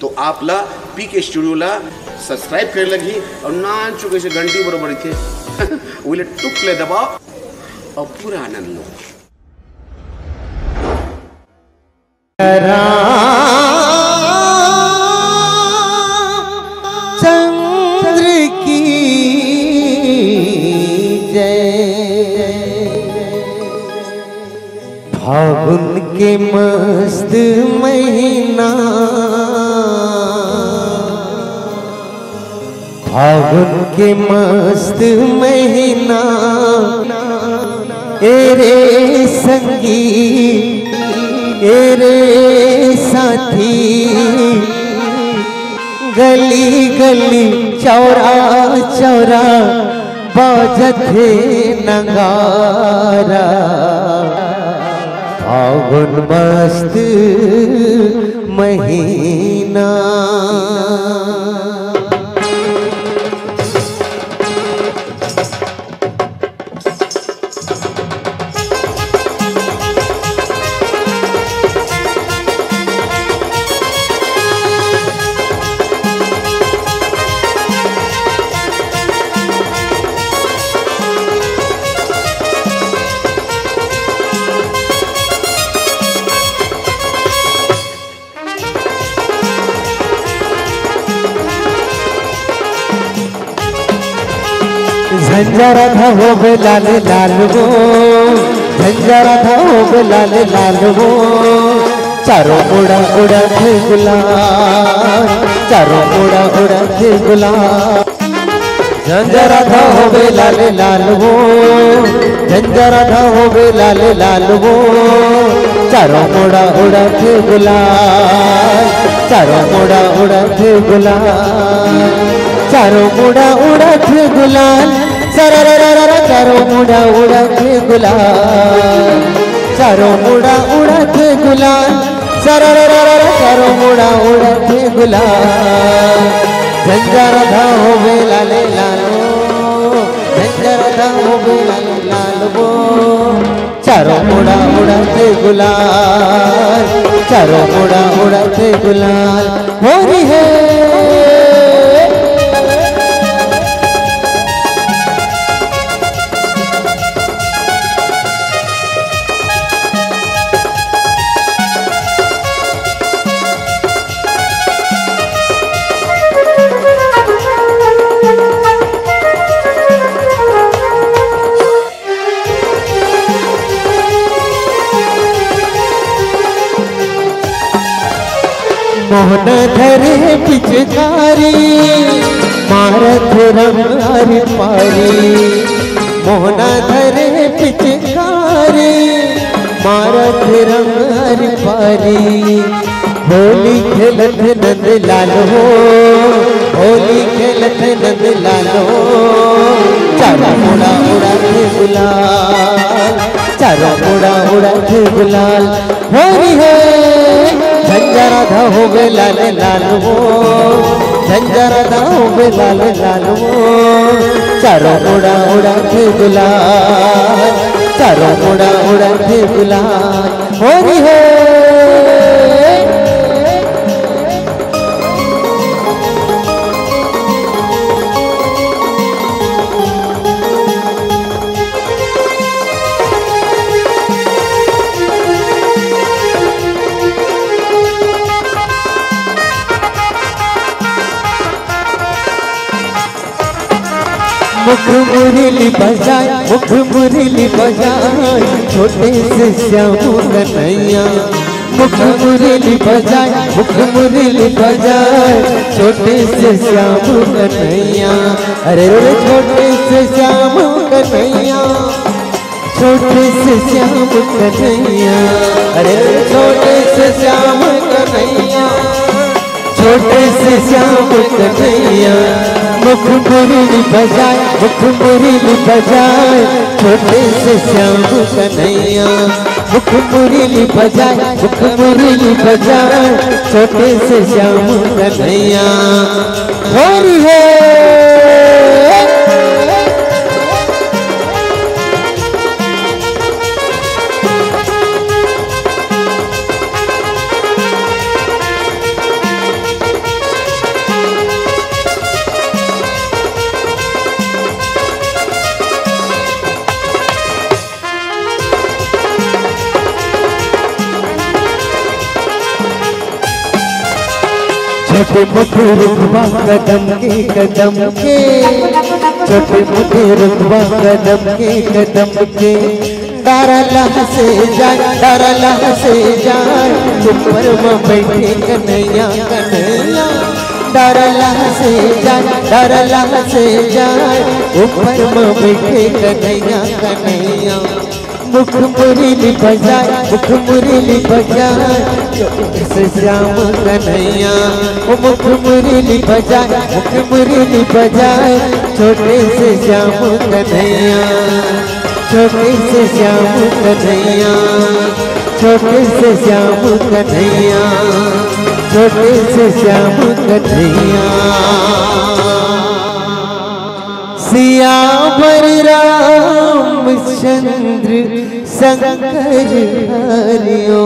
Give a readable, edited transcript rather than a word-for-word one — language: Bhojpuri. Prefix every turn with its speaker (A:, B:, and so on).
A: तो आपला PK स्टुडिओला सबस्क्राईब करायला घे और नाचू कैसे घंटी बरोबर इथे उले टुकले दबाव और पूरा आनंद लो।
B: चंद्र की जय, फागुन के मस्त महीना, फागुन के मस्त महीना, एरे संगी एरे साथी, गली गली चौरा चौरा बाजत है नगारा, फागुन मस्त महीना। झंझरा था हो बे लाल लाल वो, झंझरा था हो बे लाल लाल वो, चारों उड़ा उड़ा थे गुलाल, चारों उड़ा उड़ा थे गुलाल। झंझरा था हो बे लाल लाल वो, झंझरा था हो बे लाल लाल वो, चारों उड़ा उड़ा थे गुलाल, चारों उड़ा उड़ा थे गुलाल, चारों उड़ा उड़ा थे गुलाल, सररररर चारों उड़ा उड़ा थे गुलाल, चारों उड़ा उड़ा थे गुलाल, सररररर चारों उड़ा उड़ा थे गुलाल। झंझरा था हो बे लाल लालो, झंझरा था हो बे लाल लाल वो, चारों उड़ा उड़ा थे गुलाल, चारों उड़ा उड़ा थे गुलाल। होली है मोहन धरे पिचकारी, मारत रंग हरि पारी, मोहन धरे पिचकारी, मारत रंग हरि पारी। होली खेलत नंद लाल हो, होली खेलत नंद लाल हो, चारों उड़ा उड़ा थे गुलाल, चारों उड़ा उड़ा थे गुलाल। होली है झंझरा था हो बे लाल लाल वो, झंझरा था हो बे लाल लाल वो, चारों उड़ा उड़ा थे गुलाल, चारों उड़ा उड़ा थे गुलाल। होली है मुख मुरली बजाए, मुख मुरली बजाए, छोटे से श्याम कन्हैया। मुख मुरली बजाए, मुख मुरली बजाए, छोटे से श्याम कन्हैया। अरे रे छोटे से श्याम कन्हैया, छोटे से श्याम कन्हैया। अरे छोटे से श्याम कन्हैया, छोटे से श्याम कन्हैया। मुख मुरली बजाए, मुख मुरली बजाए, छोटे से श्याम कन्हैया। मुख मुरली बजाए, मुख मुरली बजाए, छोटे से श्याम कन्हैया। होली है छोटे मोटे रुतबा कदम के छोटे मोटे रुतबा कदम के डरला से जाए ऊपर में बैठे कन्हैया डरला से जाए ऊपर में बैठे कन्हैया मुख मुरली बजाए छोटे से श्याम कन्हैया मुख मुरली बजाए छोटे से श्याम कन्हैया छोटे से श्याम कन्हैया छोटे से श्याम कन्हैया छोटे से श्याम कन्हैया सियावर रामचंद्र शंकर हरिओ।